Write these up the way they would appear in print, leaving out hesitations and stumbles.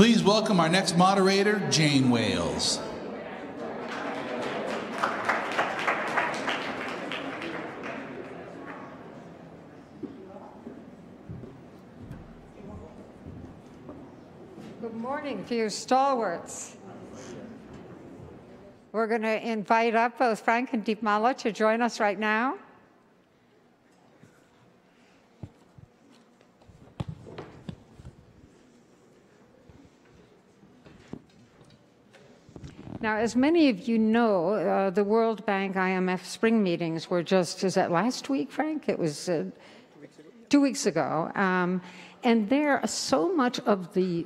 Please welcome our next moderator, Jane Wales. Good morning to you stalwarts. We're going to invite up both Franck and Deepmala to join us right now. Now, as many of you know, the World Bank IMF spring meetings were just, is that last week, Franck? It was 2 weeks ago. And there, so much of the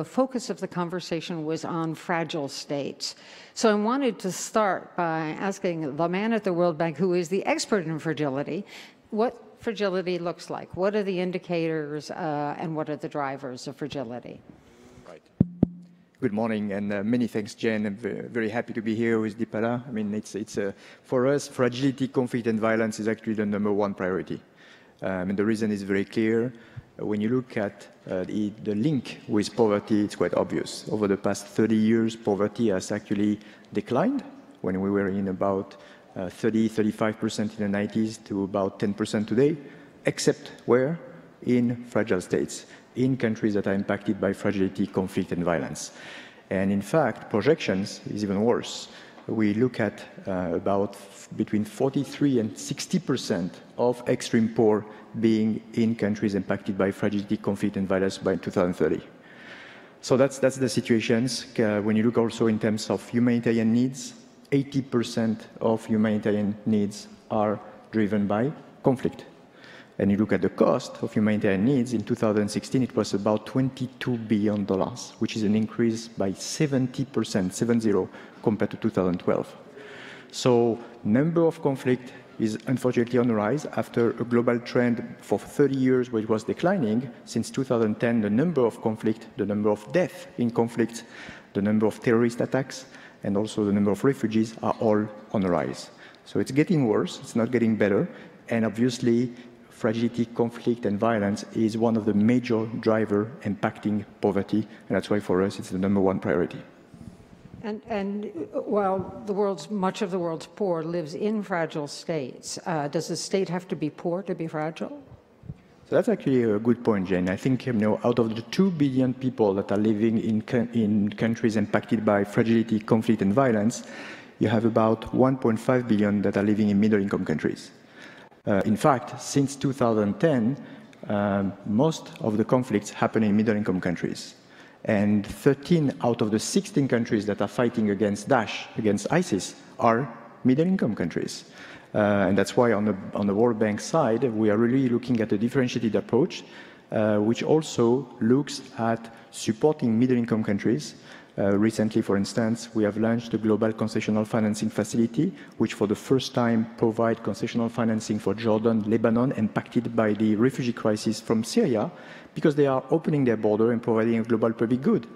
focus of the conversation was on fragile states. So I wanted to start by asking the man at the World Bank, who is the expert in fragility, what fragility looks like. What are the indicators and what are the drivers of fragility? Good morning, and many thanks, Jen. I'm very happy to be here with Deepmala. I mean, for us, fragility, conflict, and violence is actually the #1 priority. And the reason is very clear. When you look at the link with poverty, it's quite obvious. Over the past 30 years, poverty has actually declined. When we were in about 30–35% in the 90s to about 10% today, except where? In fragile states, in countries that are impacted by fragility, conflict, and violence. And in fact, projections is even worse. We look at about between 43 and 60% of extreme poor being in countries impacted by fragility, conflict, and violence by 2030. So that's the situations. When you look also in terms of humanitarian needs, 80% of humanitarian needs are driven by conflict. And you look at the cost of humanitarian needs, in 2016 it was about $22 billion, which is an increase by 70%, 70, compared to 2012. So number of conflict is unfortunately on the rise after a global trend for 30 years where it was declining. Since 2010, the number of conflict, the number of deaths in conflict, the number of terrorist attacks, and also the number of refugees are all on the rise. So it's getting worse, it's not getting better, and obviously fragility, conflict, and violence is one of the major drivers impacting poverty, and that's why for us it's the #1 priority. And while much of the world's poor lives in fragile states, does the state have to be poor to be fragile? So that's actually a good point, Jane. I think out of the 2 billion people that are living in countries impacted by fragility, conflict, and violence, you have about 1.5 billion that are living in middle-income countries. In fact, since 2010, most of the conflicts happen in middle-income countries. And 13 out of the 16 countries that are fighting against Daesh, against ISIS, are middle-income countries. And that's why on the World Bank side, we are really looking at a differentiated approach, which also looks at supporting middle-income countries. Recently, for instance, we have launched a global concessional financing facility, which for the first time provide concessional financing for Jordan, Lebanon, impacted by the refugee crisis from Syria, because they are opening their border and providing a global public good.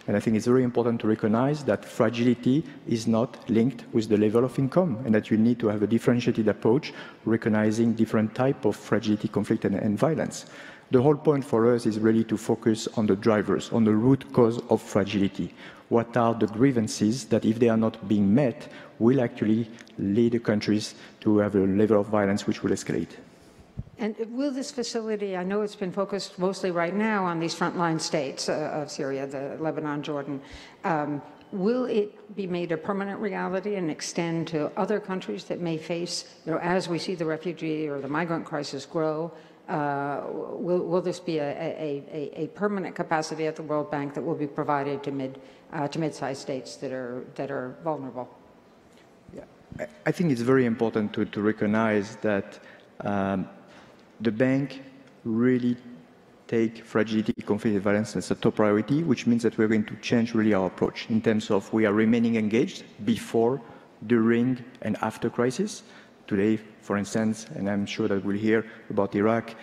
And I think it's very important to recognize that fragility is not linked with the level of income, and that you need to have a differentiated approach, recognizing different types of fragility, conflict, and violence. The whole point for us is really to focus on the drivers, on the root cause of fragility. What are the grievances that, if they are not being met, will actually lead the countries to have a level of violence which will escalate? And will this facility, I know it's been focused mostly right now on these frontline states of Syria, Lebanon, Jordan, will it be made a permanent reality and extend to other countries that may face, as we see the refugee or the migrant crisis grow? Will this be a permanent capacity at the World Bank that will be provided to mid-sized states that are vulnerable? Yeah, I think it's very important to recognize that the bank really take fragility, conflict, and violence as a top priority, which means that we're going to change really our approach in terms of we are remaining engaged before, during, and after crisis. Today, For instance, and I'm sure that we'll hear about Iraq,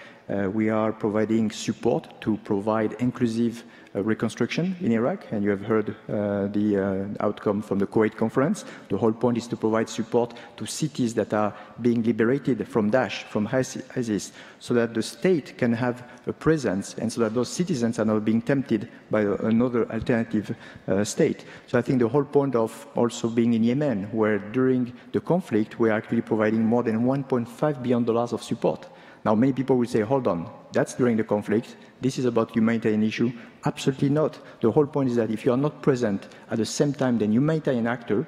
we are providing support to provide inclusive reconstruction in Iraq, and you have heard the outcome from the Kuwait conference. The whole point is to provide support to cities that are being liberated from Daesh, from ISIS, so that the state can have a presence and so that those citizens are not being tempted by another alternative state. So I think the whole point of also being in Yemen, where during the conflict we are actually providing more than $1.5 billion of support. Now, many people will say, hold on, that's during the conflict. This is about humanitarian issue. Absolutely not. The whole point is that if you are not present at the same time than humanitarian actor,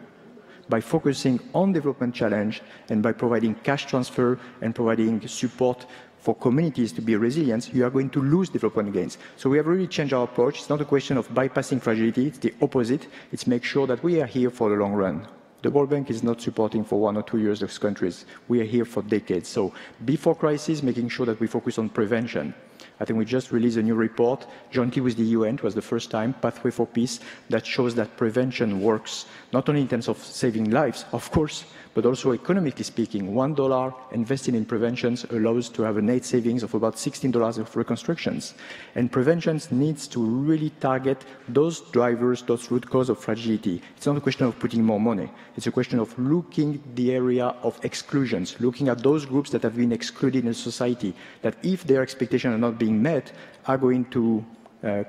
by focusing on development challenge and by providing cash transfer and providing support for communities to be resilient, you are going to lose development gains. So we have really changed our approach. It's not a question of bypassing fragility. It's the opposite. It's make sure that we are here for the long run. The World Bank is not supporting for 1 or 2 years those countries. We are here for decades. So before crisis, making sure that we focus on prevention. I think we just released a new report, jointly with the UN, it was the first time, Pathway for Peace, that shows that prevention works, not only in terms of saving lives, of course, but also economically speaking. $1 invested in preventions allows to have a net savings of about $16 of reconstructions. And preventions needs to really target those drivers, those root causes of fragility. It's not a question of putting more money. It's a question of looking the area of exclusions, looking at those groups that have been excluded in society, that if their expectations are not being met, are going to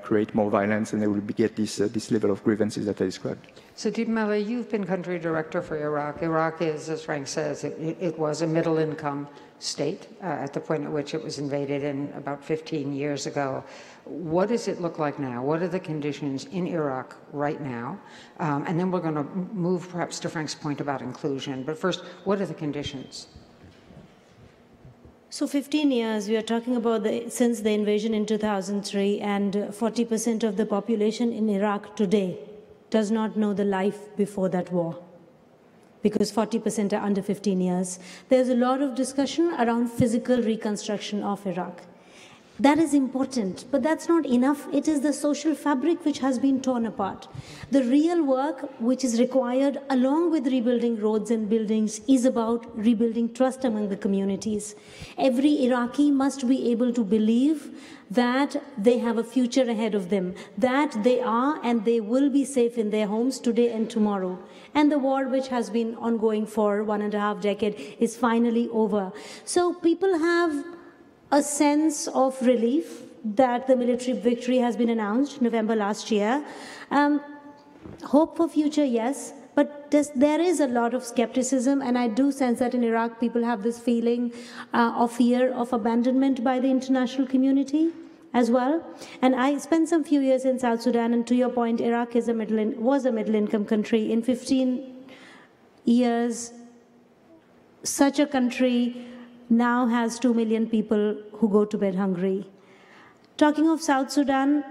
create more violence, and they will get this level of grievances that I described. So, Deepmala, you've been country director for Iraq. Iraq is, as Franck says, it was a middle-income state at the point at which it was invaded in about 15 years ago. What does it look like now? What are the conditions in Iraq right now? And then we're going to move perhaps to Franck's point about inclusion. But first, what are the conditions? So 15 years, we are talking about since the invasion in 2003, and 40% of the population in Iraq today does not know the life before that war, because 40% are under 15 years. There's a lot of discussion around physical reconstruction of Iraq. That is important, but that's not enough. It is the social fabric which has been torn apart. The real work which is required along with rebuilding roads and buildings is about rebuilding trust among the communities. Every Iraqi must be able to believe that they have a future ahead of them, that they are and they will be safe in their homes today and tomorrow. And the war, which has been ongoing for 1.5 decades, is finally over. So people have a sense of relief that the military victory has been announced November last year. Hope for future, yes, but there is a lot of skepticism, and I do sense that in Iraq people have this feeling of fear of abandonment by the international community as well. And I spent some few years in South Sudan, and to your point, Iraq is was a middle-income country. In 15 years, such a country now has 2 million people who go to bed hungry. Talking of South Sudan,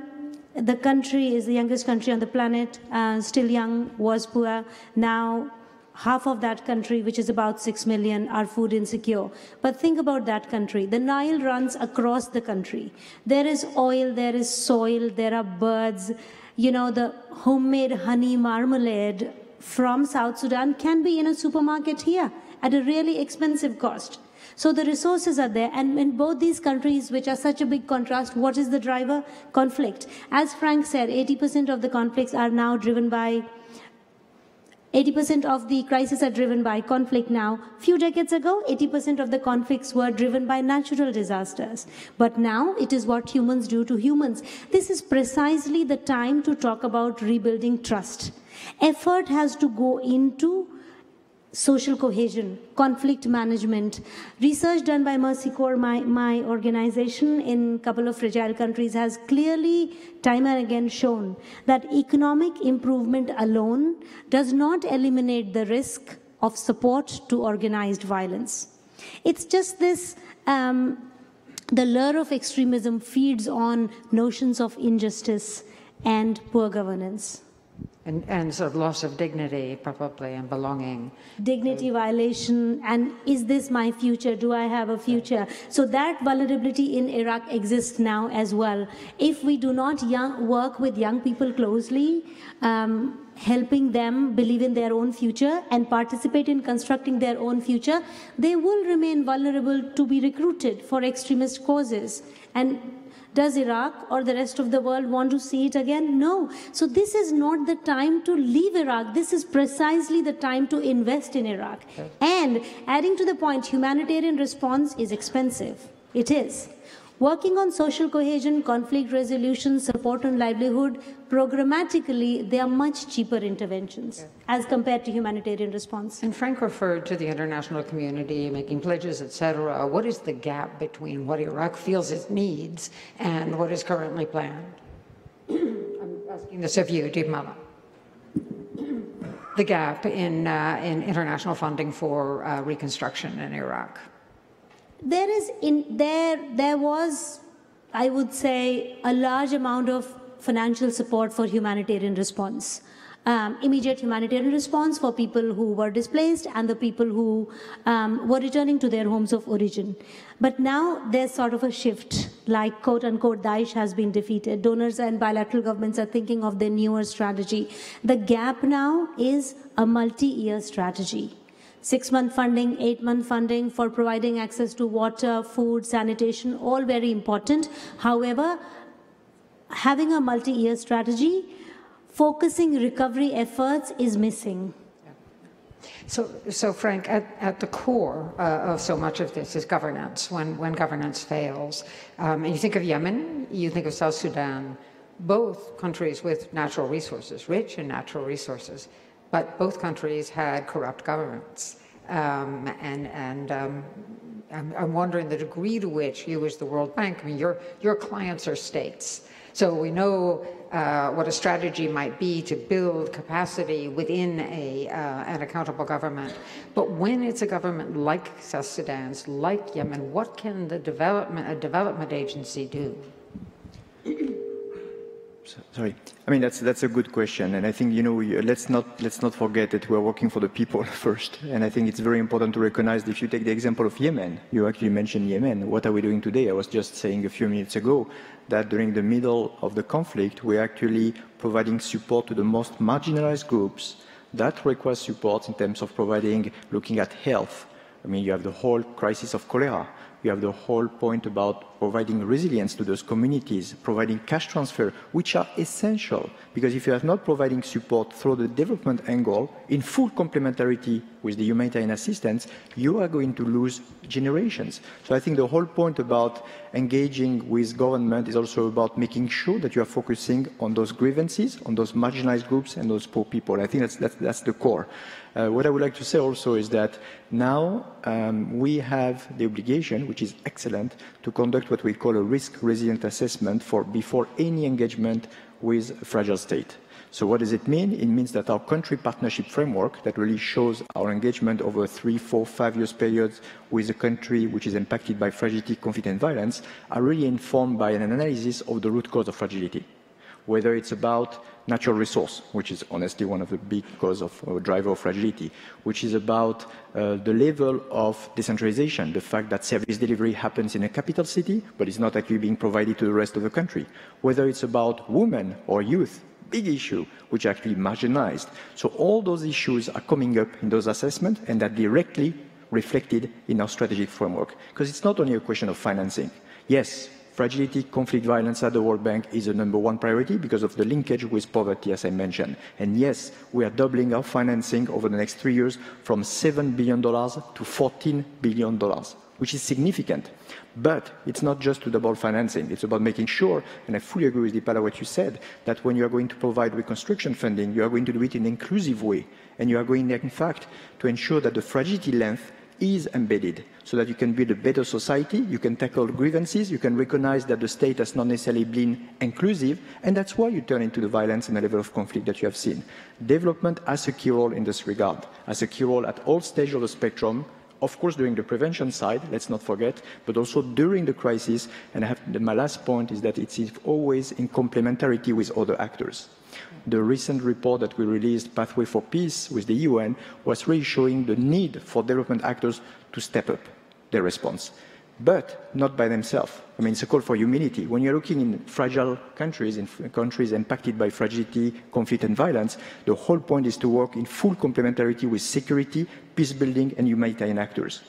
the country is the youngest country on the planet, still young, was poor. Now, half of that country, which is about 6 million, are food insecure. But think about that country. The Nile runs across the country. There is oil, there is soil, there are birds. You know, the homemade honey marmalade from South Sudan can be in a supermarket here at a really expensive cost. So the resources are there, and in both these countries, which are such a big contrast, what is the driver? Conflict. As Franck said, 80% of the conflicts are now driven by, 80% of the crises are driven by conflict now. Few decades ago, 80% of the conflicts were driven by natural disasters. But now it is what humans do to humans. This is precisely the time to talk about rebuilding trust. Effort has to go into social cohesion, conflict management. Research done by Mercy Corps, my organization, in a couple of fragile countries has clearly, time and again, shown that economic improvement alone does not eliminate the risk of support to organized violence. It's just this, the lure of extremism feeds on notions of injustice and poor governance. And sort of loss of dignity, probably, and belonging. Dignity violation, and is this my future? Do I have a future? So that vulnerability in Iraq exists now as well. If we do not work with young people closely, helping them believe in their own future and participate in constructing their own future, they will remain vulnerable to be recruited for extremist causes. And does Iraq or the rest of the world want to see it again? No. So this is not the time to leave Iraq. This is precisely the time to invest in Iraq. Okay. And adding to the point, humanitarian response is expensive. It is. Working on social cohesion, conflict resolution, support on livelihood, programmatically, they are much cheaper interventions as compared to humanitarian response. And Franck referred to the international community making pledges, etc. What is the gap between what Iraq feels it needs and what is currently planned? I'm asking this of you, Deepmala. The gap in international funding for reconstruction in Iraq. There was, I would say, a large amount of financial support for humanitarian response. Immediate humanitarian response for people who were displaced and the people who were returning to their homes of origin. But now there's sort of a shift, like quote-unquote Daesh has been defeated. Donors and bilateral governments are thinking of their newer strategy. The gap now is a multi-year strategy. 6-month funding, 8-month funding for providing access to water, food, sanitation, all very important. However, having a multi-year strategy, focusing recovery efforts is missing. So Franck, at the core of so much of this is governance, when governance fails. And you think of Yemen, you think of South Sudan, both countries with natural resources, rich in natural resources, but both countries had corrupt governments. I'm wondering the degree to which you as the World Bank, I mean, your clients are states. So we know what a strategy might be to build capacity within an accountable government. But when it's a government like South Sudan's, like Yemen, what can a development agency do? Sorry, I mean that's a good question, and I think let's not forget that we are working for the people first. And I think it's very important to recognize that if you take the example of Yemen, you actually mentioned Yemen. What are we doing today? I was just saying a few minutes ago that during the middle of the conflict, we're actually providing support to the most marginalized groups that require support in terms of looking at health. I mean, you have the whole crisis of cholera. You have the whole point about providing resilience to those communities, providing cash transfer, which are essential. Because if you are not providing support through the development angle in full complementarity with the humanitarian assistance, you are going to lose generations. So I think the whole point about engaging with government is also about making sure that you are focusing on those grievances, on those marginalized groups and those poor people. I think that's the core. What I would like to say also is that now we have the obligation, which is excellent, to conduct what we call a risk-resilient assessment before any engagement with a fragile state. So what does it mean? It means that our country partnership framework that really shows our engagement over 3, 4, 5 years periods with a country which is impacted by fragility, conflict and violence are really informed by an analysis of the root cause of fragility. Whether it's about natural resource, which is honestly one of the big cause of driver of fragility, which is about the level of decentralization, the fact that service delivery happens in a capital city, but it's not actually being provided to the rest of the country. Whether it's about women or youth, big issue, which are actually marginalized. So all those issues are coming up in those assessments and that directly reflected in our strategic framework. Because it's not only a question of financing. Yes, fragility, conflict, violence at the World Bank is a #1 priority because of the linkage with poverty, as I mentioned. And yes, we are doubling our financing over the next 3 years from $7 billion to $14 billion, which is significant. But it's not just to double financing. It's about making sure, and I fully agree with Deepala what you said, that when you are going to provide reconstruction funding, you are going to do it in an inclusive way. And you are going, in fact, to ensure that the fragility length is embedded so that you can build a better society, you can tackle grievances, you can recognize that the state has not necessarily been inclusive, and that's why you turn into the violence and the level of conflict that you have seen. Development has a key role in this regard, has a key role at all stages of the spectrum, of course during the prevention side, let's not forget, but also during the crisis, and my last point is that it's always in complementarity with other actors. The recent report that we released, Pathway for Peace, with the UN, was really showing the need for development actors to step up their response. but not by themselves. I mean, it's a call for humility. When you're looking in fragile countries, in countries impacted by fragility, conflict, and violence, the whole point is to work in full complementarity with security, peace building, and humanitarian actors.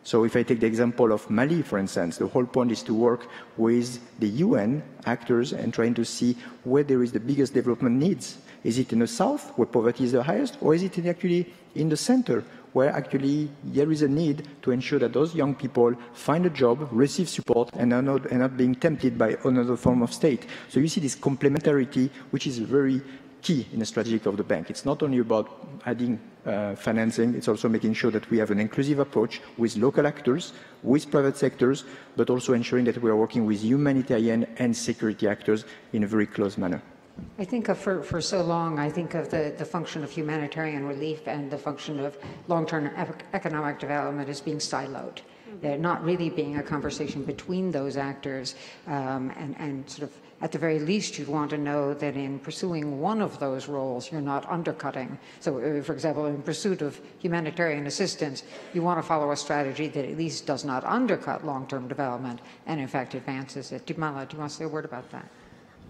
So if I take the example of Mali, for instance, the whole point is to work with the UN actors and trying to see where there is the biggest development needs. Is it in the south, where poverty is the highest, or is it actually in the center, where actually there is a need to ensure that those young people find a job, receive support, and are not being tempted by another form of state. So you see this complementarity, which is very key in the strategy of the bank. It's not only about adding financing, it's also making sure that we have an inclusive approach with local actors, with private sectors, but also ensuring that we are working with humanitarian and security actors in a very close manner. I think for so long, I think of the function of humanitarian relief and the function of long-term economic development as being siloed. They're not really being a conversation between those actors, and sort of at the very least you'd want to know that in pursuing one of those roles you're not undercutting. So for example, in pursuit of humanitarian assistance, you want to follow a strategy that at least does not undercut long-term development and in fact advances it. Dimala, do you want to say a word about that?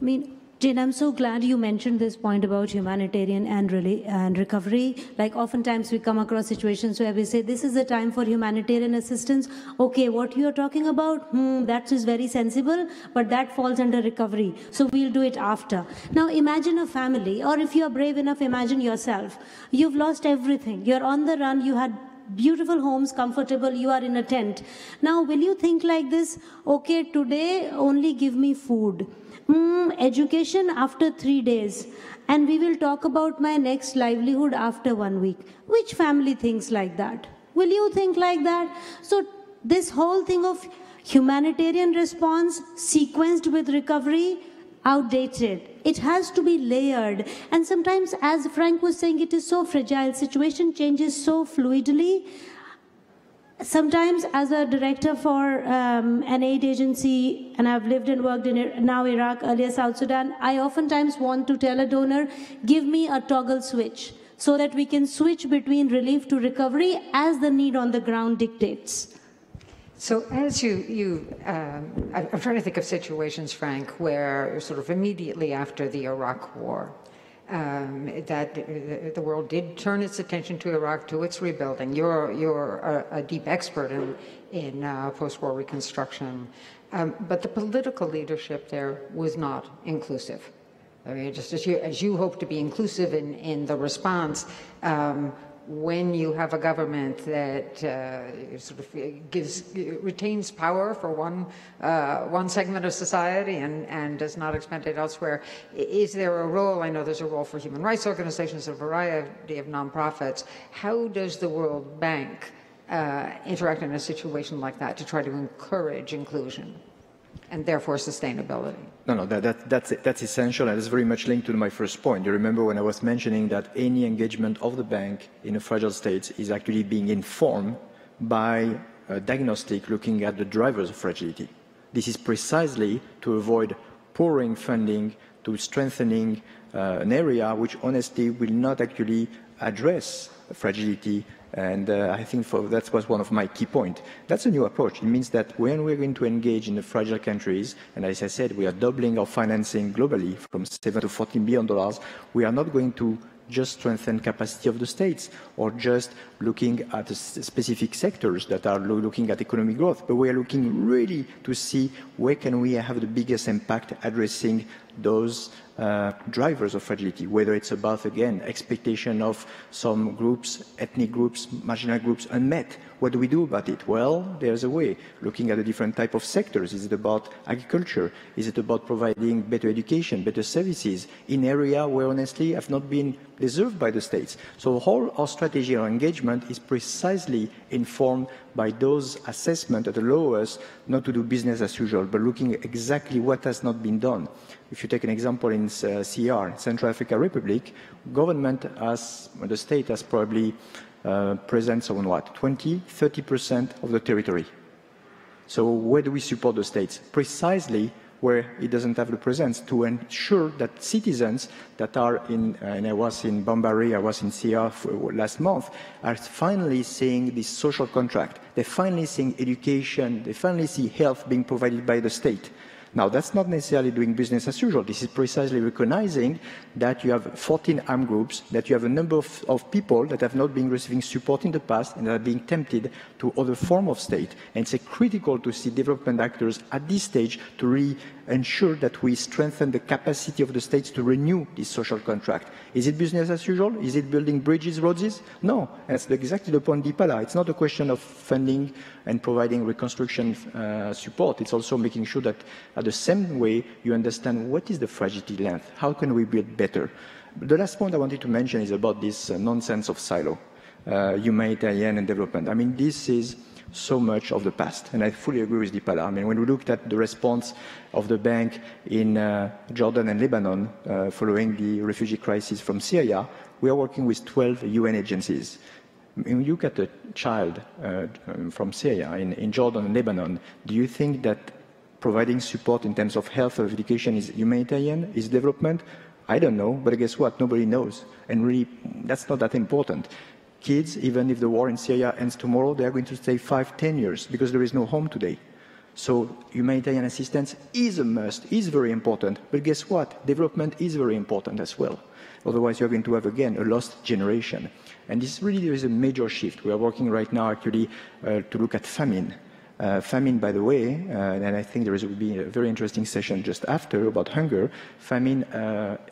I mean, Jane, I'm so glad you mentioned this point about humanitarian and recovery. Like oftentimes we come across situations where we say, this is the time for humanitarian assistance. Okay, what you're talking about, that is very sensible, but that falls under recovery. So we'll do it after. Now imagine a family, or if you're brave enough, imagine yourself. You've lost everything. You're on the run. You had beautiful homes, comfortable, you are in a tent. Now, will you think like this? Okay, today only give me food. Education after 3 days, and we will talk about my next livelihood after 1 week. Which family thinks like that? Will you think like that? So this whole thing of humanitarian response sequenced with recovery, outdated. It has to be layered. And sometimes, as Franck was saying, it is so fragile. Situation changes so fluidly. Sometimes, as a director for an aid agency, and I've lived and worked in now Iraq, earlier South Sudan, I oftentimes want to tell a donor, give me a toggle switch so that we can switch between relief to recovery as the need on the ground dictates. So as I'm trying to think of situations, Franck, where sort of immediately after the Iraq War, that the world did turn its attention to Iraq, to its rebuilding. You're a deep expert in post-war reconstruction, but the political leadership there was not inclusive. I mean, just as you hope to be inclusive in the response, when you have a government that sort of retains power for one segment of society and does not expend it elsewhere, is there a role? I know there's a role for human rights organizations, a variety of nonprofits. How does the World Bank interact in a situation like that to try to encourage inclusion and therefore sustainability? No, that's essential, and it's very much linked to my first point. You remember when I was mentioning that any engagement of the bank in a fragile state is actually being informed by a diagnostic looking at the drivers of fragility. This is precisely to avoid pouring funding to strengthening an area which honestly will not actually address fragility. And I think that was one of my key points. That's a new approach. It means that when we're going to engage in the fragile countries, and as I said, we are doubling our financing globally from $7 to $14 billion, we are not going to just strengthen capacity of the states or just looking at specific sectors that are looking at economic growth, but we are looking really to see where can we have the biggest impact addressing those drivers of fragility, whether it's about, again, expectation of some groups, ethnic groups, marginal groups unmet. What do we do about it? Well, there's a way. Looking at the different type of sectors. Is it about agriculture? Is it about providing better education, better services in area where honestly have not been deserved by the states? So whole our strategy, our engagement is precisely informed by those assessments that allow us not to do business as usual, but looking at exactly what has not been done. If you take an example in CR, Central African Republic, government has, the state has probably presence on what, 20–30% of the territory. So where do we support the states? Precisely where it doesn't have the presence, to ensure that citizens that are in, and I was in Bambari, I was in Syria last month, are finally seeing this social contract. They're finally seeing education, they finally see health being provided by the state. Now, that's not necessarily doing business as usual. This is precisely recognizing that you have 14 armed groups, that you have a number of people that have not been receiving support in the past and are being tempted to other forms of state. And it's critical to see development actors at this stage to really ensure that we strengthen the capacity of the states to renew this social contract. Is it business as usual? Is it building bridges, roads? No. And that's exactly the point Dipala. It's not a question of funding and providing reconstruction support. It's also making sure that at the same way you understand what is the fragility length, how can we build better. The last point I wanted to mention is about this nonsense of silo, humanitarian and development. I mean, this is so much of the past, and I fully agree with Dipala. I mean, when we looked at the response of the bank in Jordan and Lebanon following the refugee crisis from Syria, we are working with 12 UN agencies. When you look at a child from Syria in Jordan and Lebanon, do you think that providing support in terms of health or education is humanitarian, is development? I don't know, but guess what? Nobody knows. And really, that's not that important. Kids, even if the war in Syria ends tomorrow, they are going to stay 5-10 years because there is no home today. So humanitarian assistance is a must, is very important. But guess what? Development is very important as well. Otherwise, you're going to have, again, a lost generation. And this really, there is a major shift. We are working right now, actually, to look at famine. Famine, by the way, and I think there will be a very interesting session just after about hunger. Famine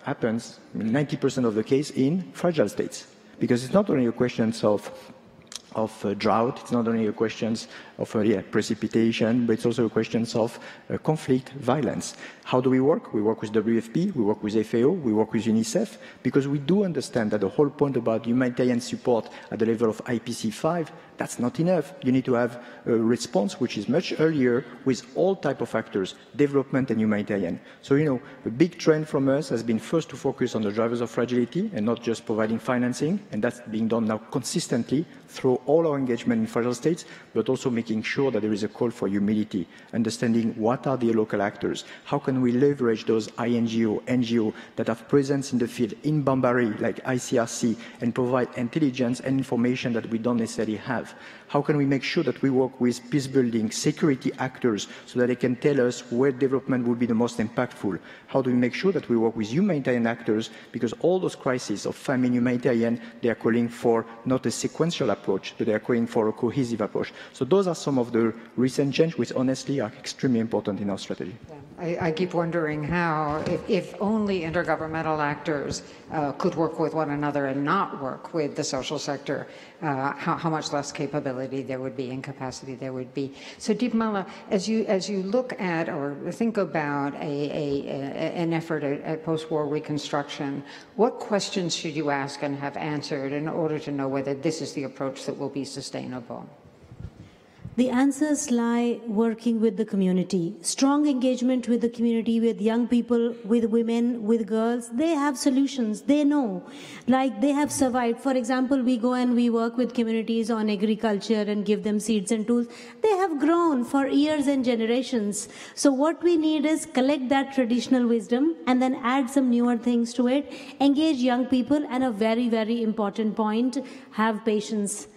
happens 90% of the case in fragile states. Because it's not only a question of drought, it's not only a question of precipitation, but it's also a question of conflict, violence. How do we work? We work with WFP, we work with FAO, we work with UNICEF, because we do understand that the whole point about humanitarian support at the level of IPC 5, that's not enough. You need to have a response which is much earlier with all type of actors, development and humanitarian. So, you know, a big trend from us has been first to focus on the drivers of fragility and not just providing financing, and that's being done now consistently through all our engagement in fragile states, but also making sure that there is a call for humility, understanding what are the local actors, how can we leverage those INGO, NGO that have presence in the field in Bambari, like ICRC, and provide intelligence and information that we don't necessarily have. How can we make sure that we work with peace-building, security actors so that they can tell us where development will be the most impactful? How do we make sure that we work with humanitarian actors? Because all those crises of famine, humanitarian, they are calling for not a sequential approach, but they are calling for a cohesive approach. So those are some of the recent changes which honestly are extremely important in our strategy. Yeah. I keep wondering how, if only intergovernmental actors could work with one another and not work with the social sector, how much less capability there would be and capacity there would be. So Deepmala, as you look at or think about an effort at post-war reconstruction, what questions should you ask and have answered in order to know whether this is the approach that will be sustainable? The answers lie working with the community. Strong engagement with the community, with young people, with women, with girls. They have solutions. They know. Like they have survived. For example, we go and we work with communities on agriculture and give them seeds and tools. They have grown for years and generations. So what we need is collect that traditional wisdom and then add some newer things to it. Engage young people, and a very, very important point, have patience.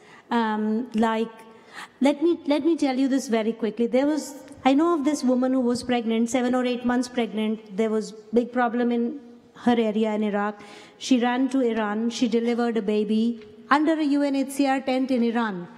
Let me tell you this very quickly. I know of this woman who was pregnant, 7 or 8 months pregnant. There was big problem in her area in Iraq. She ran to Iran. She delivered a baby under a UNHCR tent in Iran.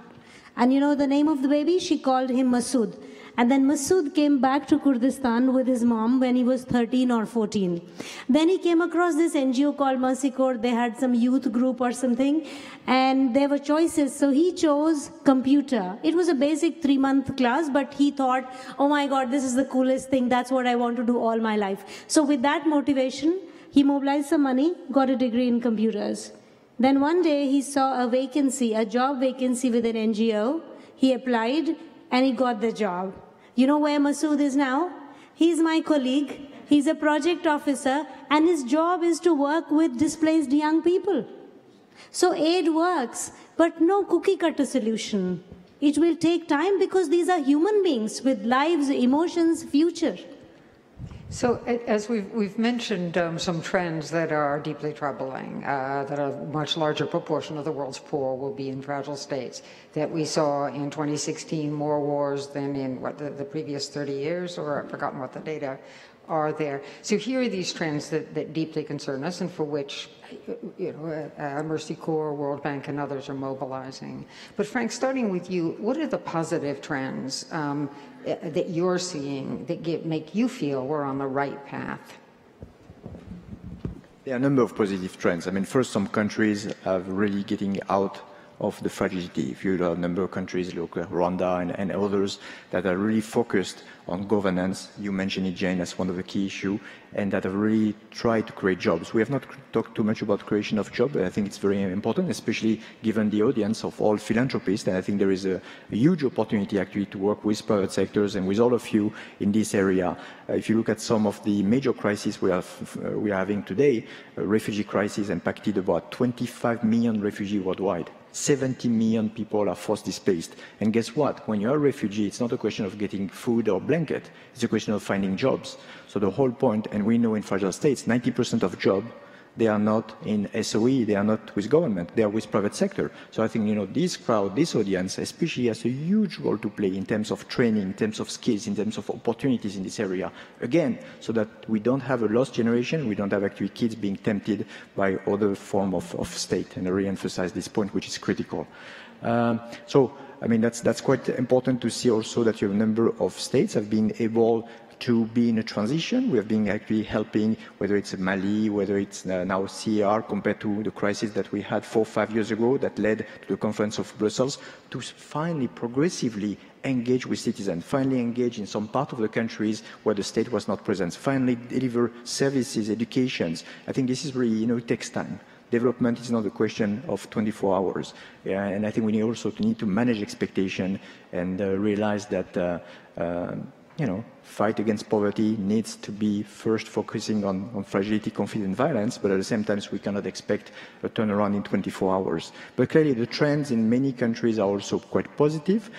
And you know the name of the baby? She called him Masood. And then Masood came back to Kurdistan with his mom when he was 13 or 14. Then he came across this NGO called Mercy Corps. They had some youth group or something, and there were choices. So he chose computer. It was a basic 3-month class, but he thought, oh my God, this is the coolest thing. That's what I want to do all my life. So with that motivation, he mobilized some money, got a degree in computers. Then one day he saw a vacancy, a job vacancy with an NGO. He applied and he got the job. You know where Masood is now? He's my colleague. He's a project officer, and his job is to work with displaced young people. So aid works, but no cookie cutter solution. It will take time because these are human beings with lives, emotions, future. So as we've mentioned some trends that are deeply troubling, that a much larger proportion of the world's poor will be in fragile states, that we saw in 2016 more wars than in what the previous 30 years, or I've forgotten what the data are there. So here are these trends that deeply concern us and for which Mercy Corps, World Bank, and others are mobilizing. But Franck, starting with you, what are the positive trends that you're seeing that make you feel we're on the right path? There are a number of positive trends. I mean, first, some countries are really getting out of the fragility. If you look at a number of countries, look at Rwanda and others that are really focused on governance. You mentioned it, Jane, as one of the key issues, and that have really tried to create jobs. We have not talked too much about creation of jobs, but I think it's very important, especially given the audience of all philanthropists. And I think there is a huge opportunity actually to work with private sectors and with all of you in this area. If you look at some of the major crises we are having today, refugee crisis impacted about 25 million refugees worldwide. 70 million people are forced displaced. And guess what? When you're a refugee, it's not a question of getting food or blanket. It's a question of finding jobs. So the whole point, and we know in fragile states, 90% of jobs, they are not in SOE, they are not with government, they are with private sector. So I think, this crowd, this audience, especially has a huge role to play in terms of training, in terms of skills, in terms of opportunities in this area. Again, so that we don't have a lost generation, we don't have actually kids being tempted by other form of state. And I re-emphasize this point, which is critical. That's quite important to see also that your number of states have been able to be in a transition. We have been actually helping, whether it's Mali, whether it's now CAR, compared to the crisis that we had 4 or 5 years ago that led to the Conference of Brussels, to finally progressively engage with citizens, finally engage in some part of the countries where the state was not present, finally deliver services, educations. I think this is really, it takes time. Development is not a question of 24 hours. And I think we also need to manage expectation and realize that fight against poverty needs to be first focusing on fragility, conflict, and violence, but at the same time, we cannot expect a turnaround in 24 hours. But clearly, the trends in many countries are also quite positive.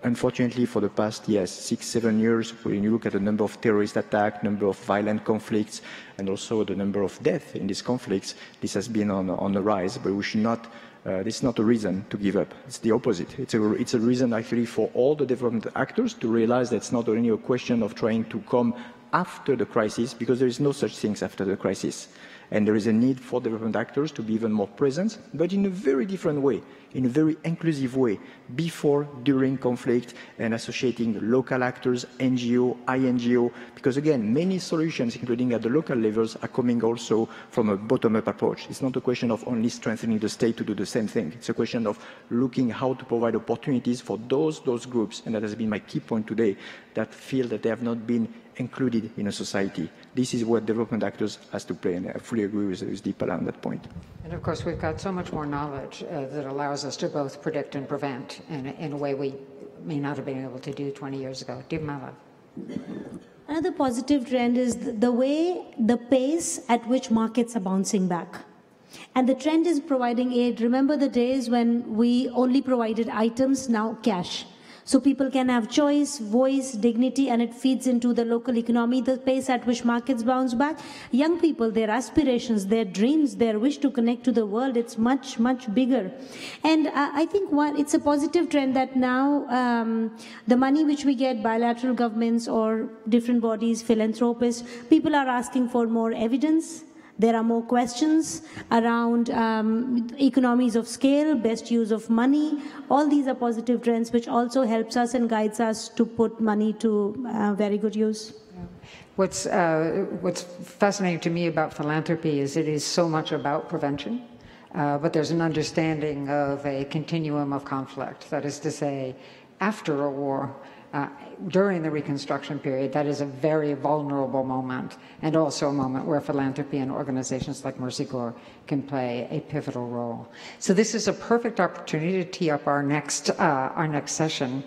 Unfortunately, for the past 6, 7 years, when you look at the number of terrorist attacks, number of violent conflicts, and also the number of deaths in these conflicts, this has been on the rise, but we should not this is not a reason to give up. It's the opposite. It's a reason actually for all the development actors to realize that it's not only a question of trying to come after the crisis, because there is no such things after the crisis. And there is a need for development actors to be even more present, but in a very different way, in a very inclusive way, before, during conflict, and associating local actors, NGO, INGO, because again, many solutions, including at the local levels, are coming also from a bottom-up approach. It's not a question of only strengthening the state to do the same thing. It's a question of looking how to provide opportunities for those groups, and that has been my key point today, that feel that they have not been included in a society. This is what development actors has to play, and I fully agree with Deepala on that point. And of course, we've got so much more knowledge that allows us to both predict and prevent in a way we may not have been able to do 20 years ago. Deepala. Another positive trend is the pace at which markets are bouncing back. And the trend is providing aid. Remember the days when we only provided items, now cash. So people can have choice, voice, dignity, and it feeds into the local economy, the pace at which markets bounce back. Young people, their aspirations, their dreams, their wish to connect to the world, it's much, much bigger. And I think it's a positive trend that now the money which we get, bilateral governments or different bodies, philanthropists, people are asking for more evidence. There are more questions around economies of scale, best use of money. All these are positive trends which also helps us and guides us to put money to very good use. What's fascinating to me about philanthropy is it is so much about prevention, but there's an understanding of a continuum of conflict. That is to say, after a war, during the Reconstruction period, that is a very vulnerable moment, and also a moment where philanthropy and organizations like Mercy Corps can play a pivotal role. So this is a perfect opportunity to tee up our next session,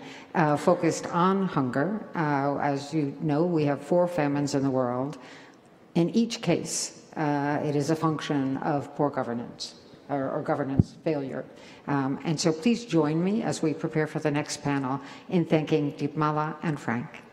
focused on hunger. As you know, we have 4 famines in the world. In each case, it is a function of poor governance or governance failure. And so please join me as we prepare for the next panel in thanking Deepala and Franck.